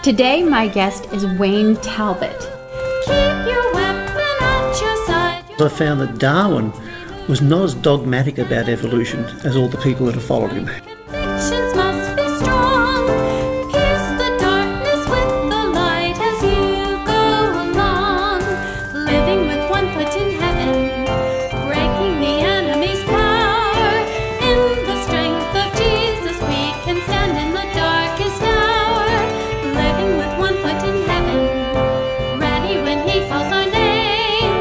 Today, my guest is Wayne Talbot. Keep your weapon at your side. I found that Darwin was not as dogmatic about evolution as all the people that have followed him. Convictions must be strong. Pierce the darkness with the light as you go along. Living with one foot in heaven, breaking the enemy's power. In the strength of Jesus we can stand in the darkest hour. Living with one foot in heaven, ready when he calls our name.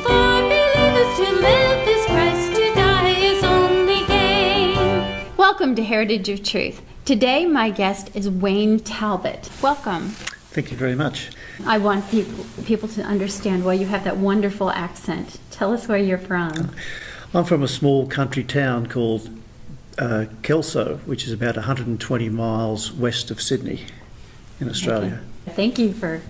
For believers to live is Christ, to die is only gain. Welcome to Heritage of Truth. Today, my guest is Wayne Talbot. Welcome. Thank you very much. I want people to understand why you have that wonderful accent. Tell us where you're from. I'm from a small country town called Kelso, which is about 120 miles west of Sydney in Australia. Okay. Thank you for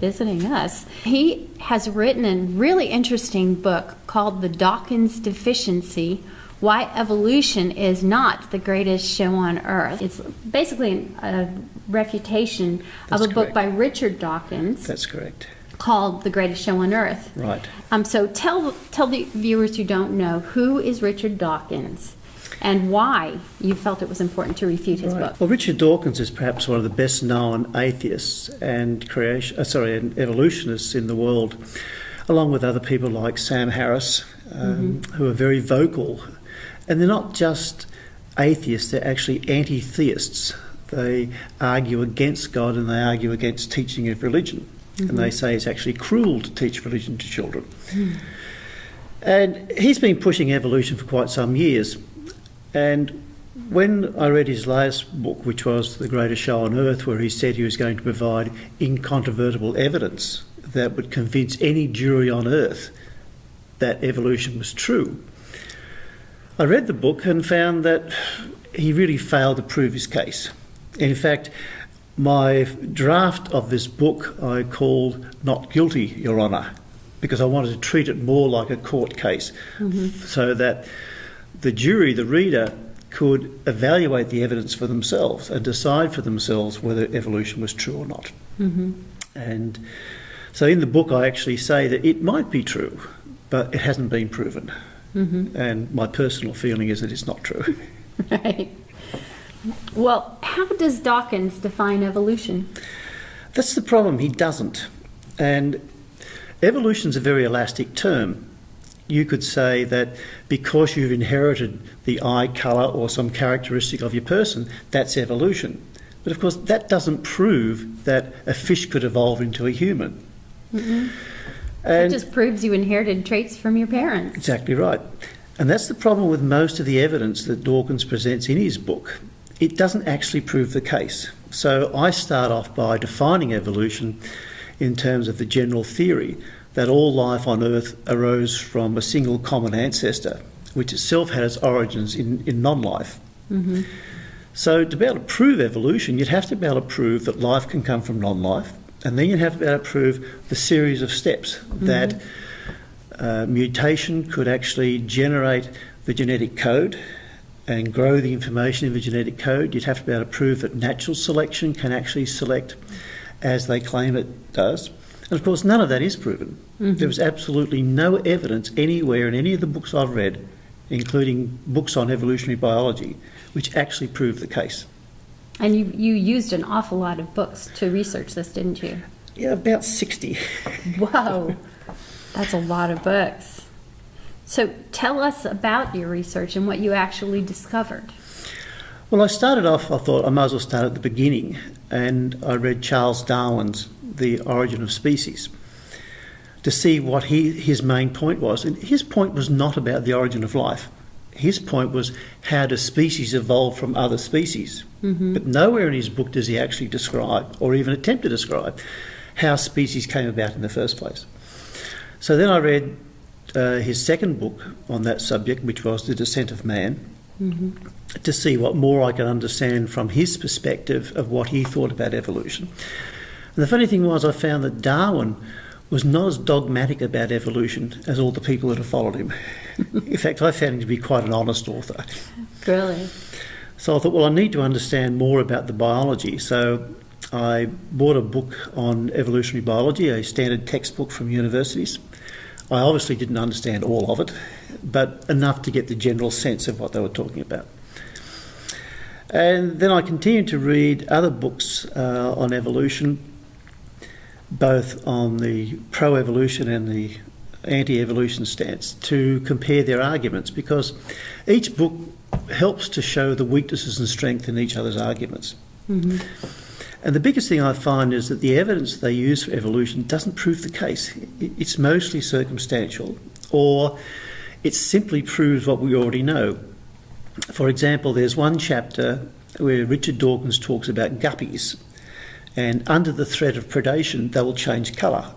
visiting us. He has written a really interesting book called The Dawkins Deficiency, Why Evolution is Not the Greatest Show on Earth. It's basically a refutation of That's a book correct. by Richard Dawkins That's correct. called The Greatest Show on Earth. Right. So tell the viewers who don't know, who is Richard Dawkins and why you felt it was important to refute his book. Well, Richard Dawkins is perhaps one of the best known atheists and and evolutionists in the world, along with other people like Sam Harris, who are very vocal. And they're not just atheists, they're actually anti-theists. They argue against God and they argue against teaching of religion. And they say it's actually cruel to teach religion to children. And he's been pushing evolution for quite some years. And when I read his last book, which was The Greatest Show on Earth, where he said he was going to provide incontrovertible evidence that would convince any jury on earth that evolution was true, I read the book and found that he really failed to prove his case. In fact, my draft of this book I called Not Guilty, Your Honour, because I wanted to treat it more like a court case, so that the jury, the reader, could evaluate the evidence for themselves and decide for themselves whether evolution was true or not. And so in the book I actually say that it might be true, but it hasn't been proven. And my personal feeling is that it's not true. Right. Well, how does Dawkins define evolution? That's the problem, he doesn't. And evolution's a very elastic term. You could say that because you've inherited the eye colour or some characteristic of your person, that's evolution. But of course that doesn't prove that a fish could evolve into a human. It just proves you inherited traits from your parents. Exactly right. And that's the problem with most of the evidence that Dawkins presents in his book. It doesn't actually prove the case. So I start off by defining evolution in terms of the general theory that all life on Earth arose from a single common ancestor, which itself had its origins in non-life. So to be able to prove evolution, you'd have to be able to prove that life can come from non-life, and then you'd have to be able to prove the series of steps that mutation could actually generate the genetic code and grow the information in the genetic code. You'd have to be able to prove that natural selection can actually select as they claim it does. And of course, none of that is proven. There was absolutely no evidence anywhere in any of the books I've read, including books on evolutionary biology, which actually prove the case. And you used an awful lot of books to research this, didn't you? Yeah, about 60. Whoa, that's a lot of books. So tell us about your research and what you actually discovered. Well, I started off, I thought I might as well start at the beginning, and I read Charles Darwin's The Origin of Species to see what his main point was. And his point was not about the origin of life. His point was how do species evolve from other species. But nowhere in his book does he actually describe, or even attempt to describe, how species came about in the first place. So then I read his second book on that subject, which was The Descent of Man, to see what more I could understand from his perspective of what he thought about evolution. And the funny thing was, I found that Darwin was not as dogmatic about evolution as all the people that have followed him. In fact, I found him to be quite an honest author. Really? So I thought, well, I need to understand more about the biology. So I bought a book on evolutionary biology, a standard textbook from universities. I obviously didn't understand all of it, but enough to get the general sense of what they were talking about. And then I continued to read other books on evolution, both on the pro-evolution and the anti-evolution stance, to compare their arguments, because each book helps to show the weaknesses and strength in each other's arguments. Mm-hmm. And the biggest thing I find is that the evidence they use for evolution doesn't prove the case. It's mostly circumstantial, or it simply proves what we already know. For example, there's one chapter where Richard Dawkins talks about guppies, and under the threat of predation, they will change colour.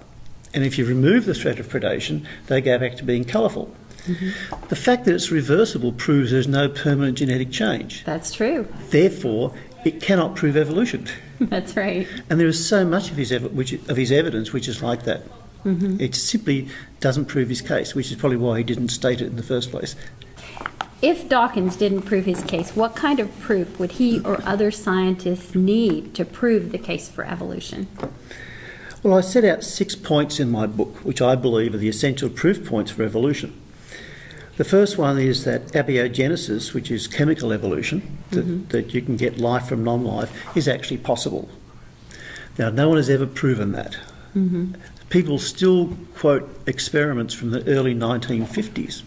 And if you remove the threat of predation, they go back to being colourful. Mm-hmm. The fact that it's reversible proves there's no permanent genetic change. That's true. Therefore, it cannot prove evolution. That's right. And there is so much of his evidence which is like that. Mm-hmm. It simply doesn't prove his case, which is probably why he didn't state it in the first place. If Dawkins didn't prove his case, what kind of proof would he or other scientists need to prove the case for evolution? Well, I set out 6 points in my book, which I believe are the essential proof points for evolution. The first one is that abiogenesis, which is chemical evolution, that you can get life from non-life, is actually possible. Now, no one has ever proven that. Mm-hmm. People still quote experiments from the early 1950s,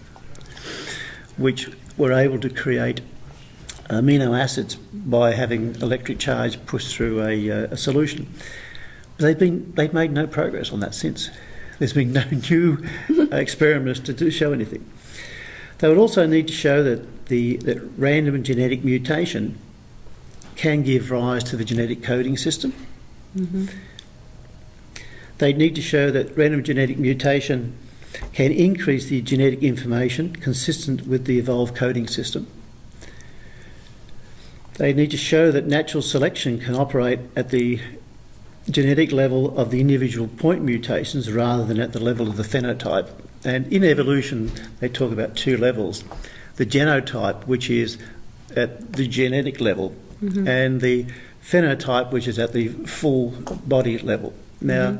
which were able to create amino acids by having electric charge pushed through a solution. But they've made no progress on that since. There's been no new experiments to show anything. They would also need to show that random genetic mutation can give rise to the genetic coding system. Mm-hmm. They'd need to show that random genetic mutation can increase the genetic information consistent with the evolved coding system. They need to show that natural selection can operate at the genetic level of the individual point mutations rather than at the level of the phenotype. And in evolution, they talk about two levels. The genotype, which is at the genetic level, and the phenotype, which is at the full body level. Now,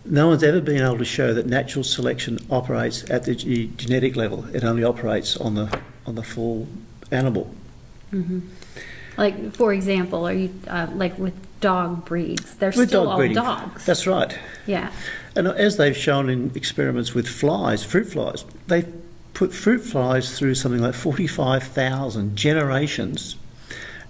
no one's ever been able to show that natural selection operates at the genetic level. It only operates on the full animal. Mm-hmm. Like, for example, are you like with dog breeds? They're With still dog all breeding. dogs. That's right. Yeah. And as they've shown in experiments with flies, fruit flies, they've put fruit flies through something like 45,000 generations,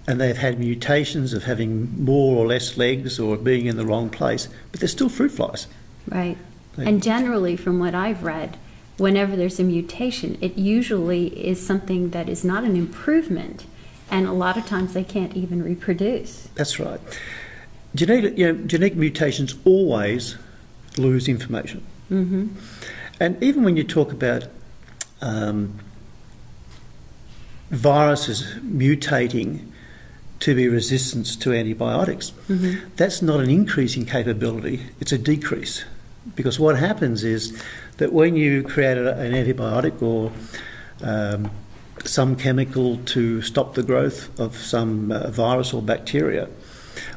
and they've had mutations of having more or less legs or being in the wrong place, but they're still fruit flies. Right. And generally, from what I've read, whenever there's a mutation, it usually is something that is not an improvement, and a lot of times they can't even reproduce. That's right. Genetic mutations always lose information. Mm-hmm. And even when you talk about viruses mutating to be resistant to antibiotics, that's not an increase in capability, it's a decrease. Because what happens is that when you create an antibiotic or some chemical to stop the growth of some virus or bacteria,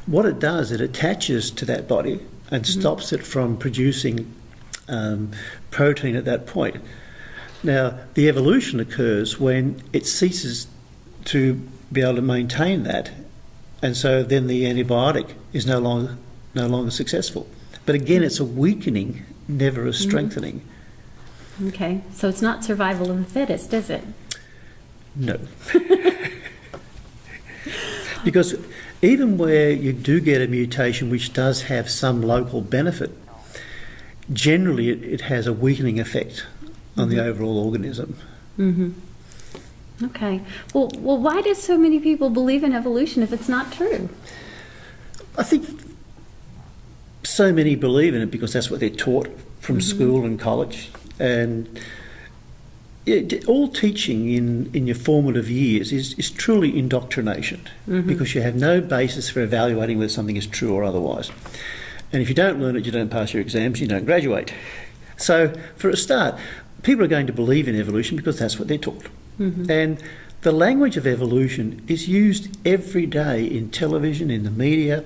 what it does, it attaches to that body and stops it from producing protein at that point. Now, the evolution occurs when it ceases to be able to maintain that, and so then the antibiotic is no longer successful. But again, it's a weakening, never a strengthening. Okay, so it's not survival of the fittest, is it? No. Because even where you do get a mutation which does have some local benefit, generally it has a weakening effect on the overall organism. Okay. Well, why do so many people believe in evolution if it's not true? I think so many believe in it because that's what they're taught from school and college. And all teaching in your formative years is truly indoctrination because you have no basis for evaluating whether something is true or otherwise. And if you don't learn it, you don't pass your exams, you don't graduate. So for a start, people are going to believe in evolution because that's what they're taught. And the language of evolution is used every day in television, in the media.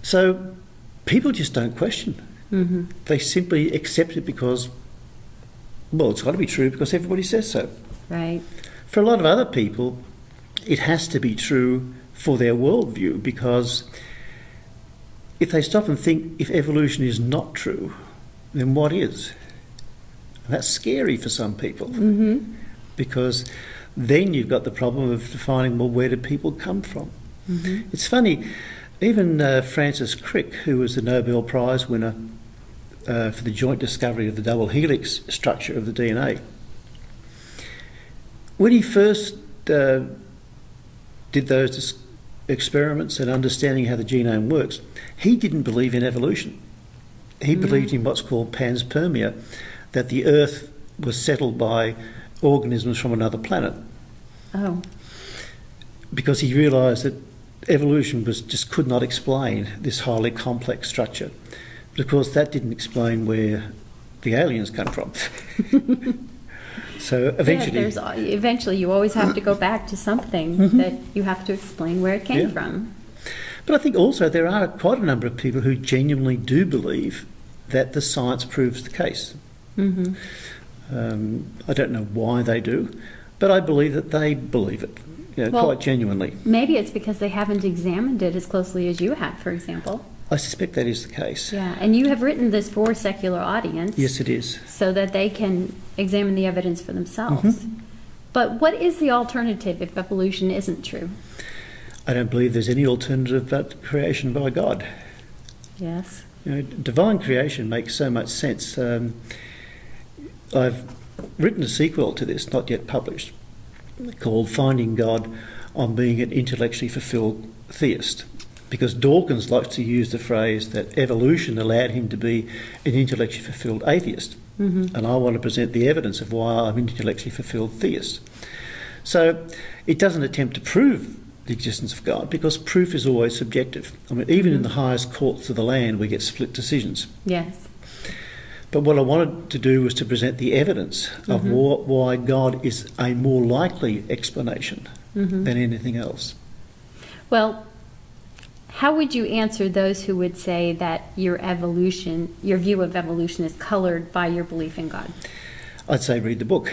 So people just don't question. Mm-hmm. They simply accept it because, well, it's got to be true because everybody says so. Right. For a lot of other people, it has to be true for their worldview, because if they stop and think, if evolution is not true, then what is? And that's scary for some people, Mm-hmm. because then you've got the problem of defining, well, where do people come from? Mm-hmm. It's funny, even Francis Crick, who was the Nobel Prize winner for the joint discovery of the double helix structure of the DNA, when he first did those experiments and understanding how the genome works, he didn't believe in evolution. He believed in what's called panspermia, that the Earth was settled by organisms from another planet, Oh. because he realised that evolution just could not explain this highly complex structure. But of course that didn't explain where the aliens come from. So eventually... Yeah, eventually you always have to go back to something that you have to explain where it came from. But I think also there are quite a number of people who genuinely do believe that the science proves the case. Mm-hmm. I don't know why they do, but I believe that they believe it, Well, quite genuinely. Maybe it's because they haven't examined it as closely as you have, for example. I suspect that is the case. Yeah, and you have written this for a secular audience. Yes, it is. So that they can examine the evidence for themselves. But what is the alternative if evolution isn't true? I don't believe there's any alternative but creation by God. Yes. Divine creation makes so much sense. I've written a sequel to this, not yet published, called Finding God on Being an Intellectually Fulfilled Theist, because Dawkins likes to use the phrase that evolution allowed him to be an intellectually fulfilled atheist. And I want to present the evidence of why I'm an intellectually fulfilled theist. So it doesn't attempt to prove the existence of God, because proof is always subjective. I mean, even in the highest courts of the land, we get split decisions. Yes. But what I wanted to do was to present the evidence of why God is a more likely explanation than anything else. Well, how would you answer those who would say that your view of evolution is colored by your belief in God? I'd say read the book.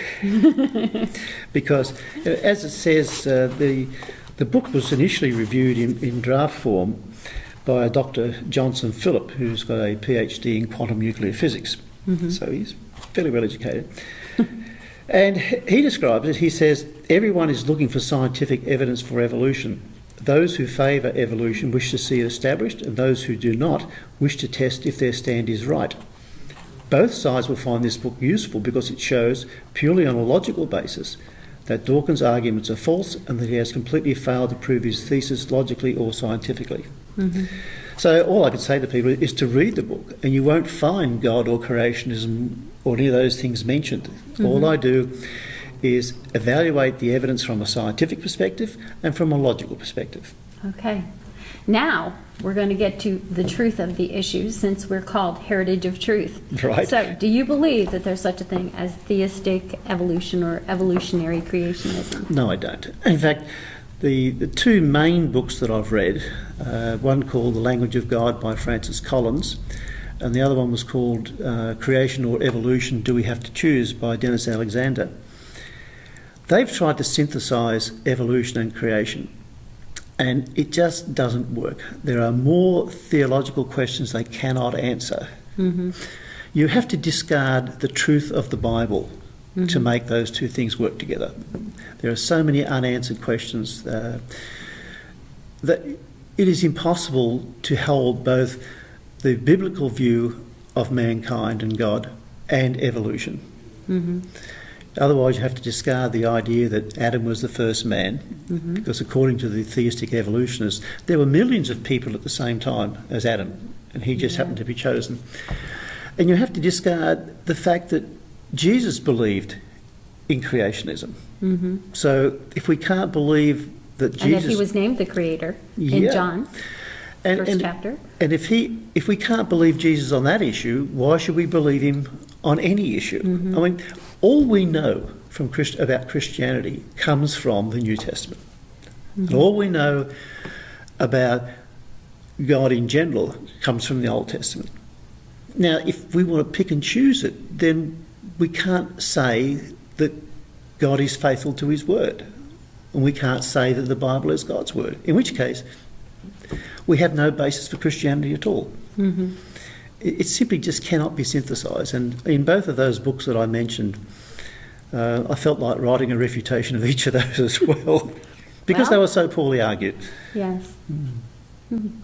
Because, as it says, the book was initially reviewed in draft form by a Dr. Johnson Phillip, who's got a PhD in quantum nuclear physics. So he's fairly well educated. And he describes it, he says, everyone is looking for scientific evidence for evolution. Those who favour evolution wish to see it established, and those who do not wish to test if their stand is right. Both sides will find this book useful because it shows, purely on a logical basis, that Dawkins' arguments are false and that he has completely failed to prove his thesis logically or scientifically. So all I could say to people is to read the book, and you won't find God or creationism or any of those things mentioned. All I do is evaluate the evidence from a scientific perspective and from a logical perspective. Okay. Now we're going to get to the truth of the issue, since we're called Heritage of Truth. Right. So do you believe that there's such a thing as theistic evolution or evolutionary creationism? No, I don't. In fact, the two main books that I've read, one called The Language of God by Francis Collins, and the other one was called Creation or Evolution, Do We Have to Choose by Dennis Alexander. They've tried to synthesise evolution and creation, and it just doesn't work. There are more theological questions they cannot answer. You have to discard the truth of the Bible to make those two things work together. There are so many unanswered questions that it is impossible to hold both the biblical view of mankind and God and evolution. Otherwise, you have to discard the idea that Adam was the first man, because according to the theistic evolutionists, there were millions of people at the same time as Adam, and he just happened to be chosen. And you have to discard the fact that Jesus believed in creationism. So if we can't believe that Jesus... And that he was named the creator in John, first chapter. And if we can't believe Jesus on that issue, why should we believe him on any issue? I mean, all we know from about Christianity comes from the New Testament. And all we know about God in general comes from the Old Testament. Now, if we want to pick and choose it, then we can't say that God is faithful to his word. And we can't say that the Bible is God's word. In which case, we have no basis for Christianity at all. Mm-hmm. It simply just cannot be synthesised. And in both of those books that I mentioned, I felt like writing a refutation of each of those as well, because they were so poorly argued. Yes.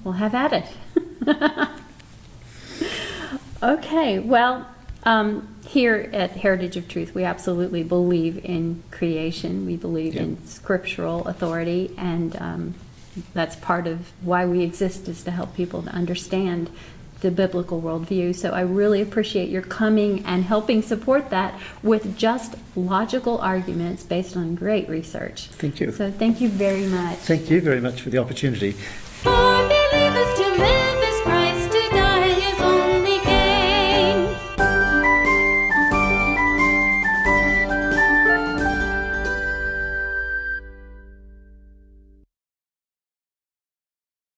Well, have at it. Okay, well, here at Heritage of Truth, we absolutely believe in creation. We believe in scriptural authority, and that's part of why we exist, is to help people to understand the biblical worldview. So I really appreciate your coming and helping support that with just logical arguments based on great research. Thank you. So thank you very much. Thank you very much for the opportunity. For